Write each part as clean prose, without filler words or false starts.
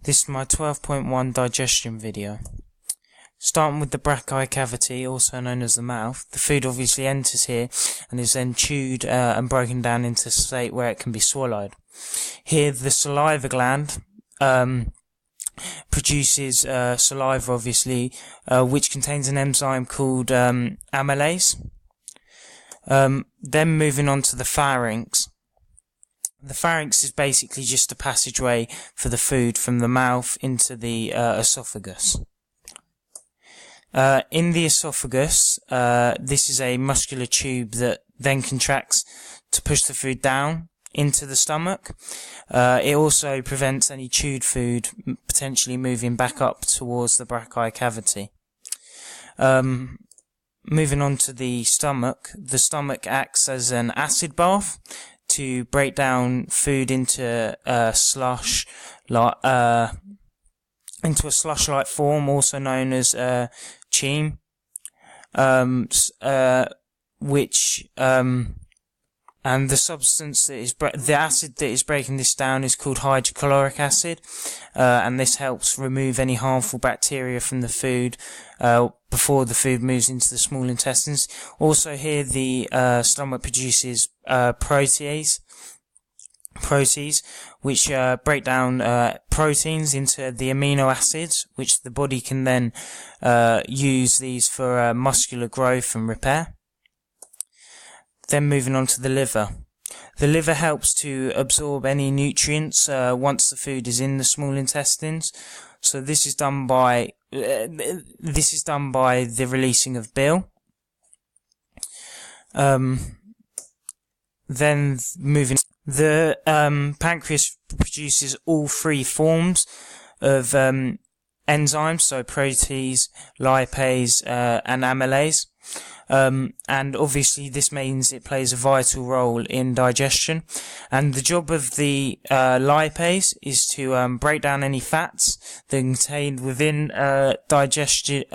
This is my 12.1 digestion video. Starting with the brachii cavity, also known as the mouth, the food obviously enters here and is then chewed and broken down into a state where it can be swallowed. Here the saliva gland produces saliva obviously, which contains an enzyme called amylase. Then moving on to the pharynx. The pharynx is basically just a passageway for the food from the mouth into the esophagus. In the esophagus, this is a muscular tube that then contracts to push the food down into the stomach. It also prevents any chewed food potentially moving back up towards the brachii cavity. Moving on to the stomach acts as an acid bath to break down food into a slush-like form, also known as cheam, and the substance that is the acid that is breaking this down is called hydrochloric acid, and this helps remove any harmful bacteria from the food before the food moves into the small intestines. Also here the stomach produces protease, which break down proteins into the amino acids, which the body can then use these for muscular growth and repair. Then moving on to the liver. The liver helps to absorb any nutrients once the food is in the small intestines. So this is done by the releasing of bile. Then moving, the pancreas produces all three forms of enzymes, so protease, lipase, and amylase. And obviously this means it plays a vital role in digestion, and the job of the lipase is to break down any fats that are contained within digested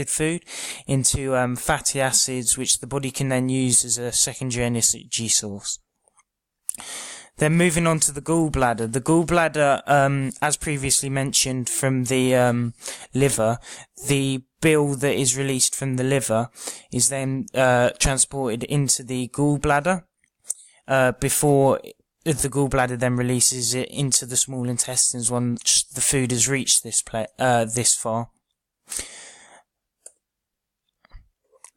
food into fatty acids, which the body can then use as a secondary energy source. Then moving on to the gallbladder. The gallbladder, as previously mentioned from the liver, the bile that is released from the liver is then transported into the gallbladder before the gallbladder then releases it into the small intestines once the food has reached this far.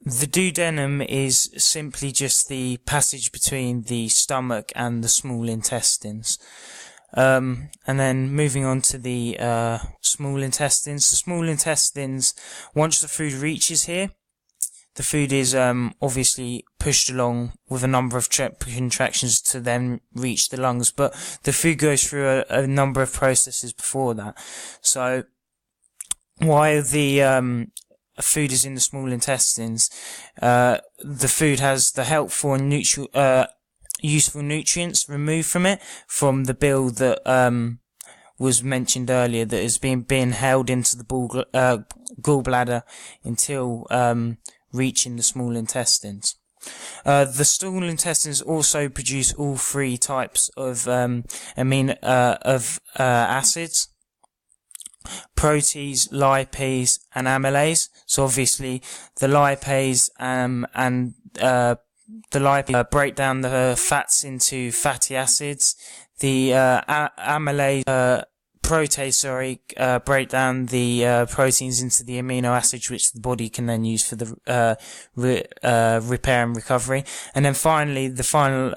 The duodenum is simply just the passage between the stomach and the small intestines. And then moving on to the small intestines. The small intestines, once the food reaches here, the food is obviously pushed along with a number of contractions to then reach the lungs, but the food goes through a number of processes before that. So while the food is in the small intestines, the food has the helpful and useful nutrients removed from it from the bile that was mentioned earlier, that is being held into the gallbladder until reaching the small intestines. The small intestines also produce all three types of acids: protease, lipase, and amylase. So obviously the lipase and the lipase break down the fats into fatty acids. The amylase protease break down the proteins into the amino acids, which the body can then use for the repair and recovery. And then finally, the final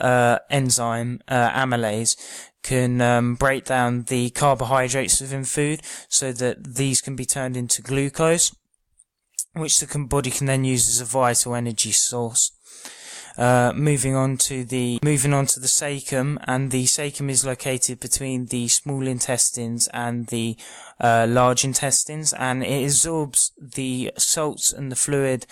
enzyme, amylase, can break down the carbohydrates within food so that these can be turned into glucose, which the body can then use as a vital energy source. Moving on to the cecum, and the cecum is located between the small intestines and the large intestines, and it absorbs the salts and the fluid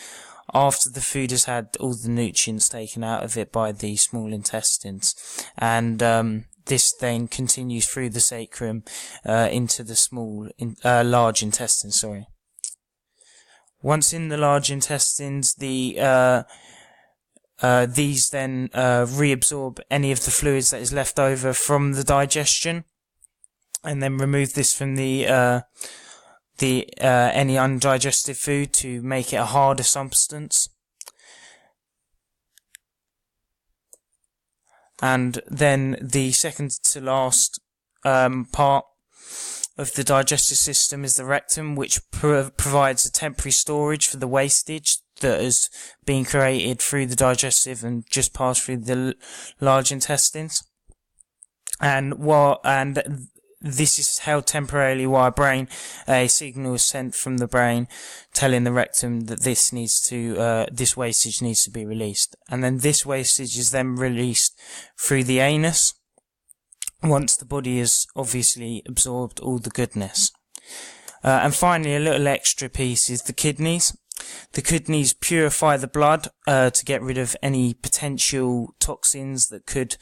after the food has had all the nutrients taken out of it by the small intestines, and this then continues through the sacrum into the large intestines. Once in the large intestines, these then reabsorb any of the fluids that is left over from the digestion, and then remove this from the any undigested food to make it a harder substance. And then the second to last part of the digestive system is the rectum, which provides a temporary storage for the wastage that has been created through the digestive and just passed through the large intestines. And this is held temporarily while a signal is sent from the brain telling the rectum that this wastage needs to be released. And then this wastage is then released through the anus once the body has obviously absorbed all the goodness. And finally, a little extra piece is the kidneys. The kidneys purify the blood to get rid of any potential toxins that could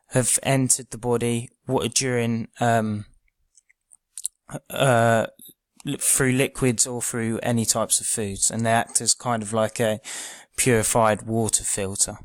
have entered the body during through liquids or through any types of foods, and they act as kind of like a purified water filter.